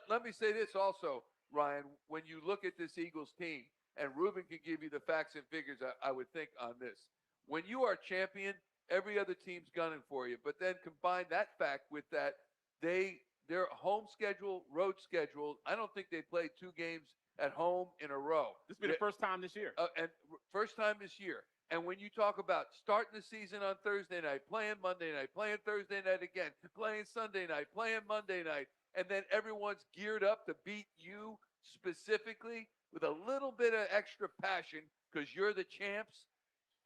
A: Let me say this also, Ryan. When you look at this Eagles team, and Reuben can give you the facts and figures, I would think, on this. When you are champion, every other team's gunning for you. But then combine that fact with that their home schedule, road schedule, I don't think they played 2 games at home in a row.
I: This will be the first time this year.
A: And first time this year. And when you talk about starting the season on Thursday night, playing Monday night, playing Thursday night again, playing Sunday night, playing Monday night, and then everyone's geared up to beat you specifically with a little bit of extra passion because you're the champs,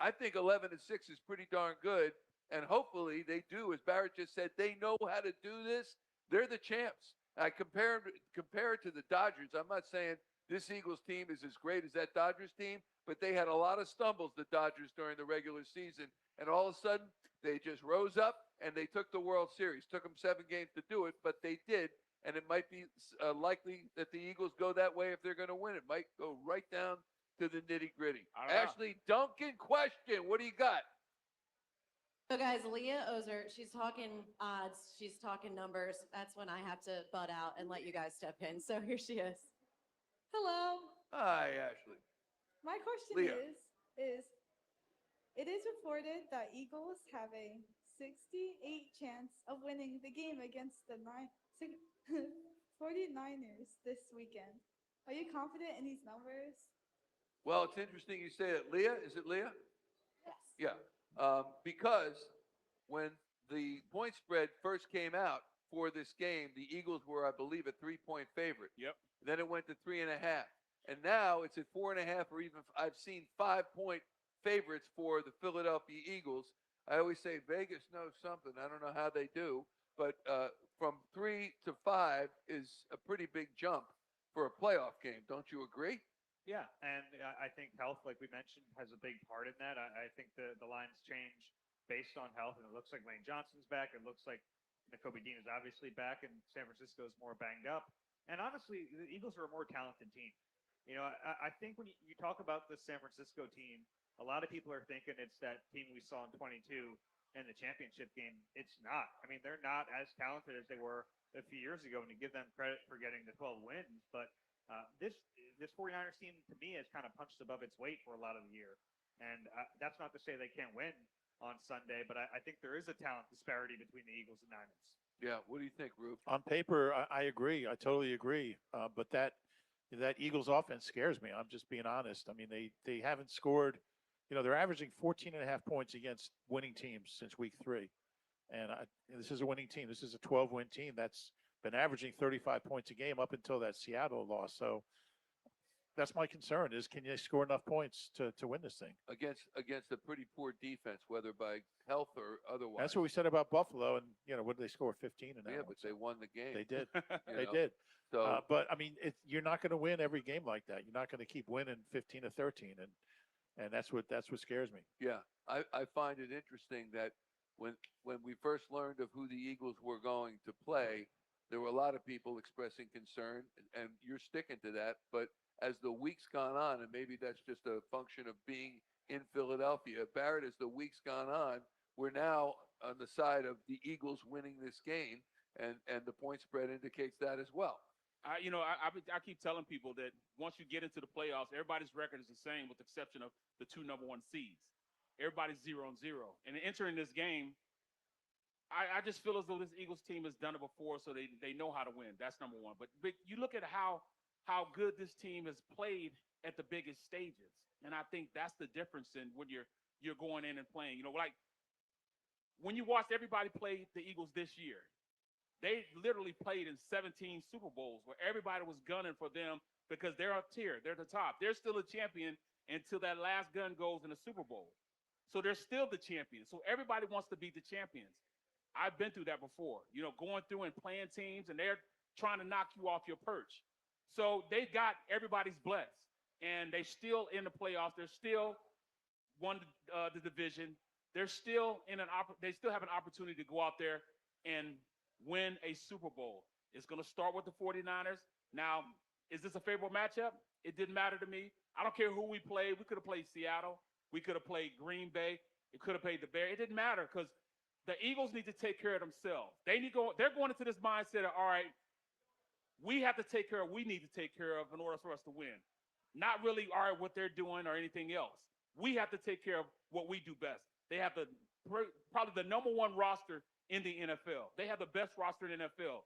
A: I think 11-6 is pretty darn good. And hopefully they do, as Barrett just said, they know how to do this. They're the champs. I compare it to the Dodgers. I'm not saying this Eagles team is as great as that Dodgers team, but they had a lot of stumbles, the Dodgers, during the regular season. And all of a sudden, they just rose up and they took the World Series. Took them 7 games to do it, but they did. And it might be likely that the Eagles go that way if they're going to win. It might go right down to the nitty-gritty. Ashley Duncan, question. What do you got?
E: So, guys, Leah Ozer, she's talking odds. She's talking numbers. That's when I have to butt out and let you guys step in. So here she is.
J: Hello.
A: Hi, Ashley.
J: My question
A: Leah.
J: is it is reported that Eagles have a 68 chance of winning the game against the 49ers this weekend. Are you confident in these numbers?
A: Well, it's interesting you say that. Leah, is it Leah?
J: Yes.
A: Yeah. Because when the point spread first came out for this game, the Eagles were, I believe, a 3-point favorite.
I: Yep.
A: Then it went to 3.5. And now it's at 4.5, or even I've seen 5-point favorites for the Philadelphia Eagles. I always say Vegas knows something. I don't know how they do, but from 3 to 5 is a pretty big jump for a playoff game. Don't you agree?
D: Yeah, and I think health, like we mentioned, has a big part in that. I think the lines change based on health, and it looks like Lane Johnson's back. It looks like Nakobe Dean is obviously back, and San Francisco is more banged up. And honestly, the Eagles are a more talented team. I think when you talk about the San Francisco team, a lot of people are thinking it's that team we saw in 22 in the championship game. It's not. I mean, they're not as talented as they were a few years ago, and you give them credit for getting the 12 wins. But this 49ers team, to me, has kind of punched above its weight for a lot of the year. And that's not to say they can't win on Sunday, but I think there is a talent disparity between the Eagles and Niners.
A: Yeah. What do you think, Rube?
C: On paper, I agree. I totally agree. But that Eagles offense scares me. I'm just being honest. I mean, they haven't scored. They're averaging 14.5 points against winning teams since week 3. And this is a winning team. This is a 12-win team that's been averaging 35 points a game up until that Seattle loss. So that's my concern is, can you score enough points to win this thing?
A: Against a pretty poor defense, whether by health or otherwise.
C: That's what we said about Buffalo. And, what did they score? 15 in that
A: Yeah,
C: one?
A: but they won the game.
C: They did.
A: You know?
C: Did.
A: So,
C: But, I mean, you're not going to win every game like that. You're not going to keep winning 15-13. And that's what scares me.
A: yeah, I find it interesting that when we first learned of who the Eagles were going to play, there were a lot of people expressing concern, and you're sticking to that. But as the weeks gone on, and maybe that's just a function of being in Philadelphia, Barrett, as the weeks gone on, we're now on the side of the Eagles winning this game, and the point spread indicates that as well.
I: I keep telling people that once you get into the playoffs, everybody's record is the same with the exception of the two number one seeds. Everybody's 0-0. And entering this game, I just feel as though this Eagles team has done it before, so they know how to win. That's number one. But you look at how good this team has played at the biggest stages, and I think that's the difference in when you're going in and playing. Like when you watched everybody play the Eagles this year, they literally played in 17 Super Bowls where everybody was gunning for them because they're up tier, they're the top. They're still a champion until that last gun goes in the Super Bowl. So they're still the champions. So everybody wants to be the champions. I've been through that before, going through and playing teams, and they're trying to knock you off your perch. So they got everybody's blessed, and they still in the playoffs. They're still won the division. They're still they still have an opportunity to go out there and win a Super Bowl. It's going to start with the 49ers. Now, is this a favorable matchup? It didn't matter to me. I don't care who we played. We could have played Seattle. We could have played Green Bay. It could have played the Bears. It didn't matter because the Eagles need to take care of themselves. They're going into this mindset of, all right, we have to take care of what we need to take care of in order for us to win. Not really, all right, what they're doing or anything else. We have to take care of what we do best. They have probably the number one roster in the NFL. They have the best roster in the NFL.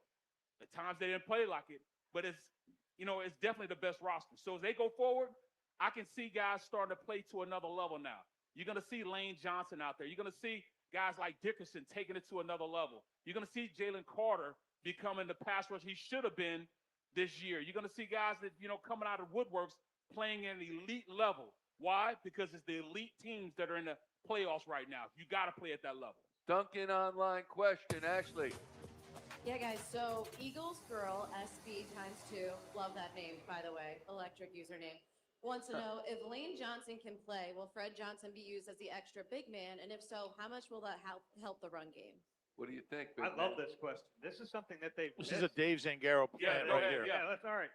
I: At times they didn't play like it, but it's definitely the best roster. So as they go forward, I can see guys starting to play to another level now. You're going to see Lane Johnson out there. You're going to see guys like Dickerson taking it to another level. You're going to see Jalen Carter becoming the pass rush he should have been this year. You're going to see guys that, coming out of woodworks playing at an elite level. Why? Because it's the elite teams that are in the playoffs right now. You got to play at that level.
A: Duncan online question, Ashley.
E: Yeah, guys. So Eagles Girl SB ×2. Love that name, by the way. Electric username. Wants to know if Lane Johnson can play, will Fred Johnson be used as the extra big man? And if so, how much will that help the run game?
A: What do you think,
D: I
A: big
D: love
A: man?
D: this question. This is something that they've
C: This
D: missed.
C: is a Dave Zangaro plan right here.
D: Yeah, that's all right.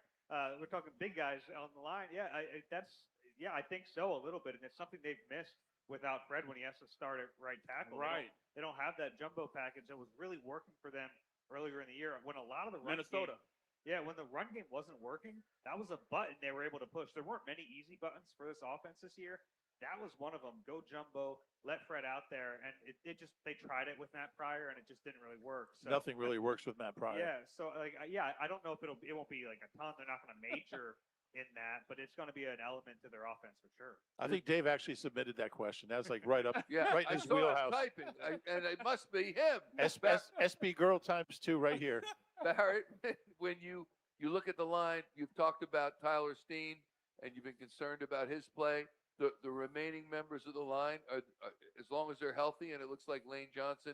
D: We're talking big guys on the line. Yeah, I think so a little bit, and it's something they've missed without Fred when he has to start at right tackle.
I: Right.
D: They don't have that jumbo package that was really working for them earlier in the year when a lot of the run
I: Minnesota.
D: when the run game wasn't working, that was a button they were able to push. There weren't many easy buttons for this offense this year. That was one of them. Go jumbo, let Fred out there, and they tried it with Matt Pryor, and it just didn't really work. So,
C: Nothing really works with Matt Pryor.
D: Yeah, so I don't know if it won't be like a ton. They're not going to major in that, but it's going to be an element to their offense for sure.
C: I think Dave actually submitted that question. That's like right up,
A: Yeah,
C: right in
A: I
C: his
A: saw him
C: wheelhouse.
A: typing, and it must be him.
C: SB Girl ×2 right here.
A: Barrett, when you look at the line, you've talked about Tyler Steen, and you've been concerned about his play. The remaining members of the line, are as long as they're healthy, and it looks like Lane Johnson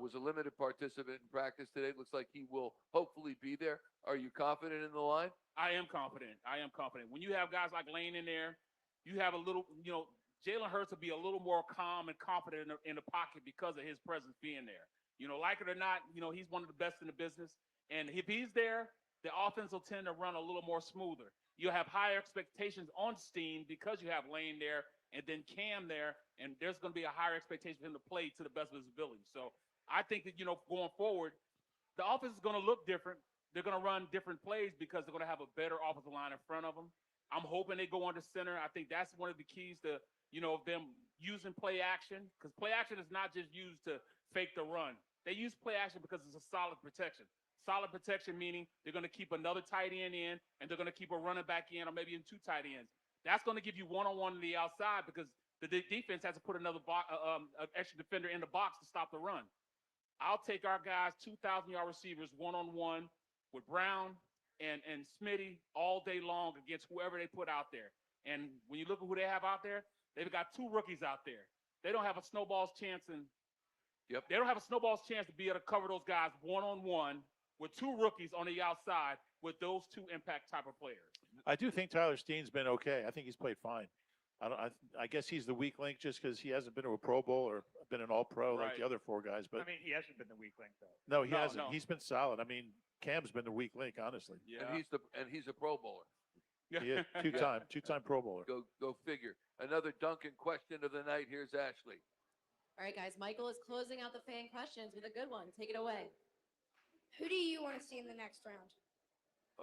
A: was a limited participant in practice today. It looks like he will hopefully be there. Are you confident in the line?
I: I am confident. When you have guys like Lane in there, you have a little, Jalen Hurts will be a little more calm and confident in the pocket because of his presence being there. Like it or not, he's one of the best in the business. And if he's there, the offense will tend to run a little more smoother. You'll have higher expectations on Steen because you have Lane there and then Cam there, and there's going to be a higher expectation for him to play to the best of his ability. So I think that, going forward, the offense is going to look different. They're going to run different plays because they're going to have a better offensive line in front of them. I'm hoping they go under center. I think that's one of the keys to, them using play action, because play action is not just used to fake the run. They use play action because it's a solid protection. Solid protection meaning they're going to keep another tight end in, and they're going to keep a running back in, or maybe in two tight ends. That's going to give you one-on-one to the outside because the defense has to put another extra defender in the box to stop the run. I'll take our guys, 2,000-yard receivers, one-on-one with Brown and Smitty all day long against whoever they put out there. And when you look at who they have out there, they've got two rookies out there. They don't have a snowball's chance, they don't have a snowball's chance to be able to cover those guys one-on-one with two rookies on the outside with those two impact type of players.
C: I do think Tyler Steen's been okay. I think he's played fine. I guess he's the weak link just because he hasn't been to a Pro Bowl or been an All-Pro like the other four guys. But
D: I mean, he hasn't been the weak link though.
C: No, he hasn't.
I: No.
C: He's been solid. I mean, Cam's been the weak link, honestly.
I: Yeah.
A: And he's a Pro Bowler.
C: Yeah, two-time Pro Bowler.
A: Go figure. Another Duncan question of the night. Here's Ashley.
E: All right, guys. Michael is closing out the fan questions with a good one. Take it away.
F: Who do you want to see in the next round?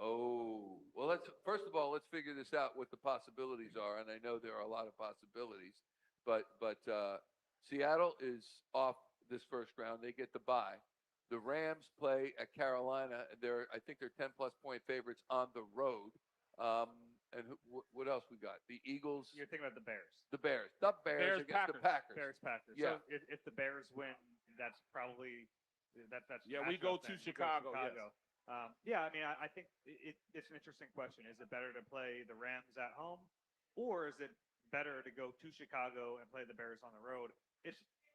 A: Oh, well, first of all, let's figure this out, what the possibilities are. And I know there are a lot of possibilities, but Seattle is off this first round. They get the bye. The Rams play at Carolina. I think they're 10-plus point favorites on the road. And what else we got? The Eagles.
D: You're thinking about the Bears.
A: The Bears. The Bears against the Packers.
D: Packers.
A: Yeah.
D: So if the Bears win, that's probably that's
I: Yeah, we go to Chicago. Yes.
D: Yeah, I mean, I think it's an interesting question. Is it better to play the Rams at home, or is it better to go to Chicago and play the Bears on the road?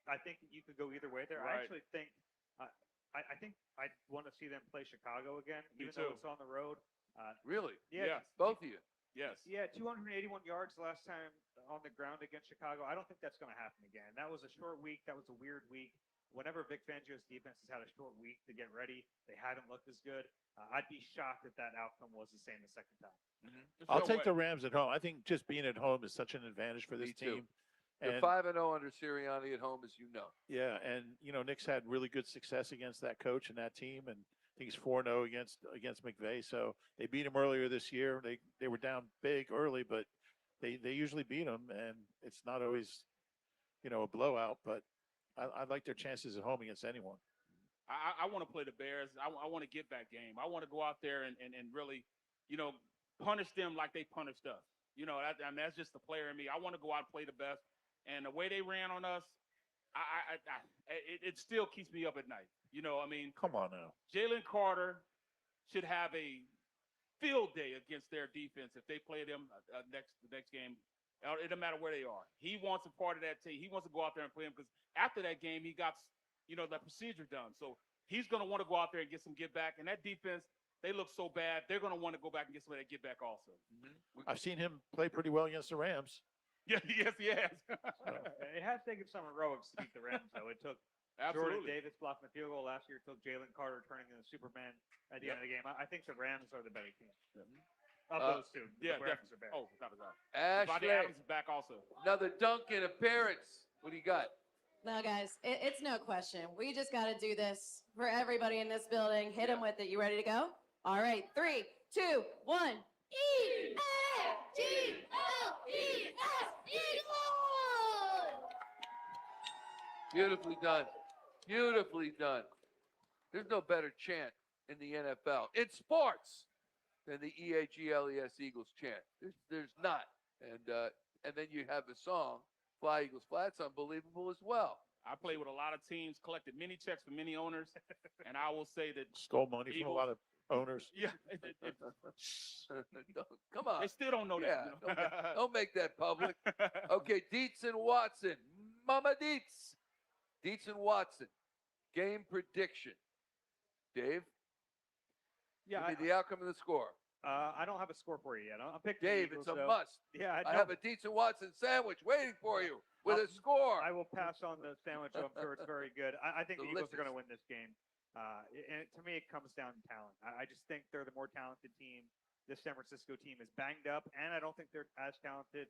D: I think you could go either way there.
I: Right.
D: I actually think I think I'd want to see them play Chicago again,
I: Me
D: even though
I: too.
D: it's on the road.
A: Really?
D: Yeah,
A: Both of you.
I: Yes.
D: Yeah, 281 yards last time on the ground against Chicago. I don't think that's going to happen again. That was a short week. That was a weird week. Whenever Vic Fangio's defense has had a short week to get ready, they haven't looked as good. I'd be shocked if that outcome was the same the second time.
A: Mm-hmm.
C: I'll take the Rams at home. I think just being at home is such an advantage for this
A: Me too.
C: team.
A: They're
C: And
A: 5-0 under Sirianni at home, as you know.
C: yeah, and Nick's had really good success against that coach and that team, and I think he's 4-0 against McVay. So they beat him earlier this year. They were down big early, but they usually beat him, and it's not always a blowout. But I like their chances at home against anyone.
I: I want to play the Bears. I want to get that game. I want to go out there and really, punish them like they punished us. That's just the player in me. I want to go out and play the best. And the way they ran on us, it still keeps me up at night.
C: Come on now.
I: Jalen Carter should have a field day against their defense if they play them the next game. It doesn't matter where they are. He wants a part of that team. He wants to go out there and play them because after that game, he got that procedure done. So he's going to want to go out there and get some get back. And that defense, they look so bad. They're going to want to go back and get some of that get back also.
A: Mm-hmm.
C: I've seen him play pretty well against the Rams.
I: Yeah, yes, he has.
D: It has taken some heroics to beat the Rams, though. It took Jordan Davis blocking the field goal last year. It took Jalen Carter turning into Superman at the end of the game. I think the Rams are the better team. Of those two.
I: Yeah,
D: the Rams are better.
I: Oh, not a doubt.
A: Ashley,
I: Adams is back also.
A: another Duncan appearance. What do you got?
E: No, guys, it's no question. We just got to do this for everybody in this building. Hit them with it. You ready to go? All right. 3, 2, 1.
A: Beautifully done. Beautifully done. There's no better chant in the NFL, in sports, than the EAGLES Eagles chant. There's not. And then you have the song, Fly Eagles Fly. It's unbelievable as well.
I: I played with a lot of teams, collected many checks from many owners, and I will say that
C: Stole money from a lot of owners.
I: Yeah.
A: Come on.
I: They still don't know
A: Yeah,
I: that.
A: don't make that public. Okay, Dietz and Watson. Mama Dietz. Dietz and Watson. Game prediction. Dave?
D: Yeah,
A: Give me the outcome of the score.
D: I don't have a score for you yet. I'm picking
A: Dave,
D: the Eagles,
A: it's a
D: though.
A: must.
D: Yeah,
A: I have a Dietz and Watson sandwich waiting for you with a score.
D: I will pass on the sandwich. I'm sure it's very good. I think the Eagles are going to
A: Delicious.
D: win this game. And to me, it comes down to talent. I just think they're the more talented team. This San Francisco team is banged up, and I don't think they're as talented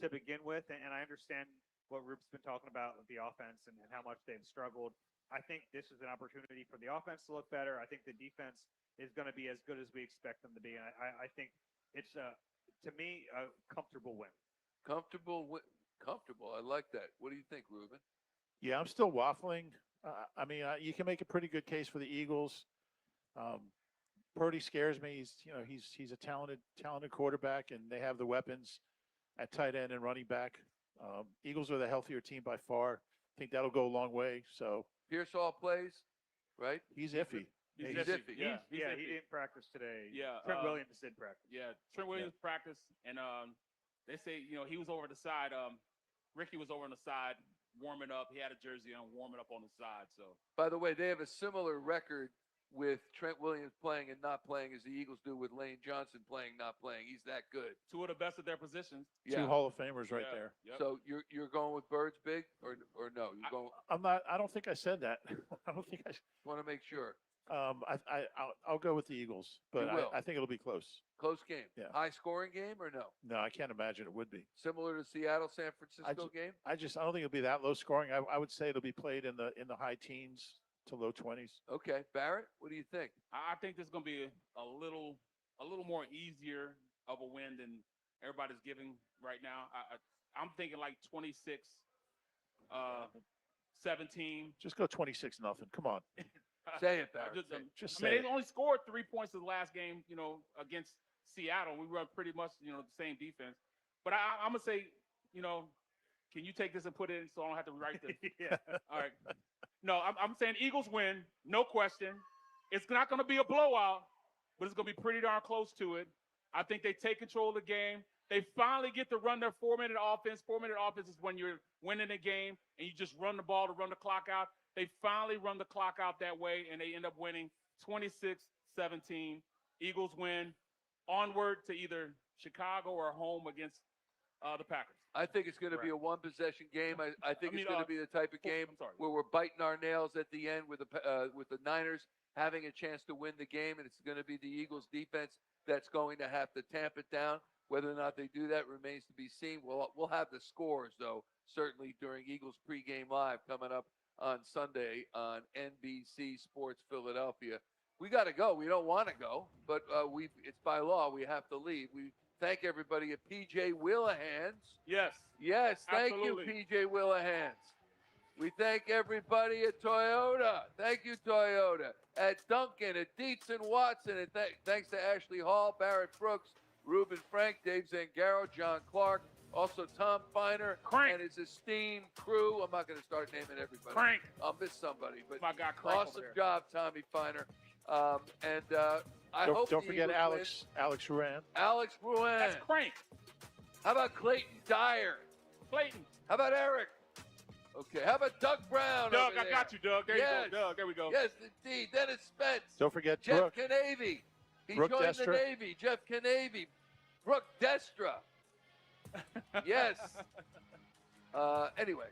D: to begin with. And I understand what Rube's been talking about with the offense and how much they've struggled. I think this is an opportunity for the offense to look better. I think the defense is going to be as good as we expect them to be. And I think it's, to me, a comfortable win.
A: Comfortable. I like that. What do you think, Reuben?
C: Yeah, I'm still waffling. You can make a pretty good case for the Eagles. Purdy scares me. He's a talented quarterback, and they have the weapons at tight end and running back. Eagles are the healthier team by far. I think that'll go a long way. So
A: Pearsall plays, right?
C: he's iffy.
A: He's
I: iffy.
A: iffy.
I: Yeah,
D: He didn't practice today.
I: Yeah,
D: Trent Williams did practice.
I: Yeah, Trent Williams practiced, and they say he was over the side. Ricky was over on the side warming up. He had a jersey on, warming up on the side. So
A: By the way, they have a similar record with Trent Williams playing and not playing as the Eagles do with Lane Johnson playing, not playing. He's that good.
I: two of the best of their positions.
A: Yeah.
C: Two Hall of Famers right
I: Yeah,
C: there.
I: Yep.
A: So you're going with Birds big or no? You're going.
C: I'm not. I don't think I said that. I don't think I.
A: Want to make sure.
C: I'll go with the Eagles, but
A: You will.
C: I think it'll be close.
A: Close game.
C: Yeah.
A: High scoring game or no?
C: No, I can't imagine it would be.
A: Similar to Seattle San Francisco game?
C: I don't think it'll be that low scoring. I would say it'll be played in the high teens to low 20s.
A: Okay. Barrett, what do you think?
I: I think this is going to be a little more easier of a win than everybody's giving right now. I'm thinking like 26, 17.
C: Just go 26-0. Come on.
A: Say it, Barrett.
C: Just
I: I mean,
C: say
I: they
C: it.
I: only scored 3 points in the last game, against Seattle. We run pretty much, the same defense. But I'm going to say, can you take this and put it in so I don't have to write this?
D: Yeah.
I: All right. No, I'm saying Eagles win, no question. It's not going to be a blowout, but it's going to be pretty darn close to it. I think they take control of the game. They finally get to run their 4-minute offense. 4-minute offense is when you're winning a game and you just run the ball to run the clock out. They finally run the clock out that way, and they end up winning 26-17. Eagles win. Onward to either Chicago or home against the Packers.
A: I think it's going to be a one-possession game. I think it's going to be the type of game
I: I'm sorry.
A: where we're biting our nails at the end with the Niners having a chance to win the game, and it's going to be the Eagles' defense that's going to have to tamp it down. Whether or not they do that remains to be seen. We'll have the scores, though, certainly during Eagles pregame live coming up on Sunday on NBC Sports Philadelphia. We got to go. We don't want to go, but it's by law. We have to leave. We thank everybody at PJ Whelihan's.
I: Yes.
A: Yes, thank
I: Absolutely.
A: you, PJ Whelihan's. We thank everybody at Toyota. Thank you, Toyota. At Duncan, at Dietz and Watson. And thanks to Ashley Hall, Barrett Brooks, Reuben Frank, Dave Zangaro, John Clark, also Tom Feiner
I: Crank.
A: and his esteemed crew. I'm not going to start naming everybody.
I: Crank.
A: I'll miss somebody, but
I: My guy Crank
A: awesome
I: over there.
A: job, Tommy Feiner. I hope
C: Don't
A: the
C: forget
A: Eagles
C: Alex Ruan.
A: win. Alex Ruan.
I: That's Crank.
A: How about Clayton Dyer?
I: Clayton.
A: How about Eric? Okay. How about Doug Brown?
I: Doug,
A: over
I: I
A: there?
I: got you, Doug. There
A: Yes.
I: you go, Doug. There we go.
A: Yes, indeed. Dennis Spence.
C: Don't forget
A: Jeff
C: Brooke.
A: Canavy. He
C: Brooke
A: joined
C: Destra.
A: the Navy. Jeff Canavy. Brooke Destra. Yes. Anyway,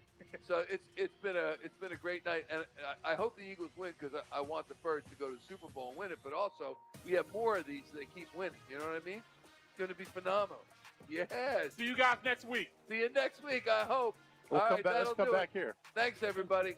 A: so it's been a great night, and I hope the Eagles win because I want the Birds to go to the Super Bowl and win it. But also, we have more of these that keep winning. You know what I mean? It's going to be phenomenal. Yes.
I: See you guys next week.
A: See you next week. I hope.
C: We'll
A: All
C: come
A: right,
C: back. Let's
A: that'll
C: come
A: do
C: back
A: it.
C: here.
A: Thanks, everybody.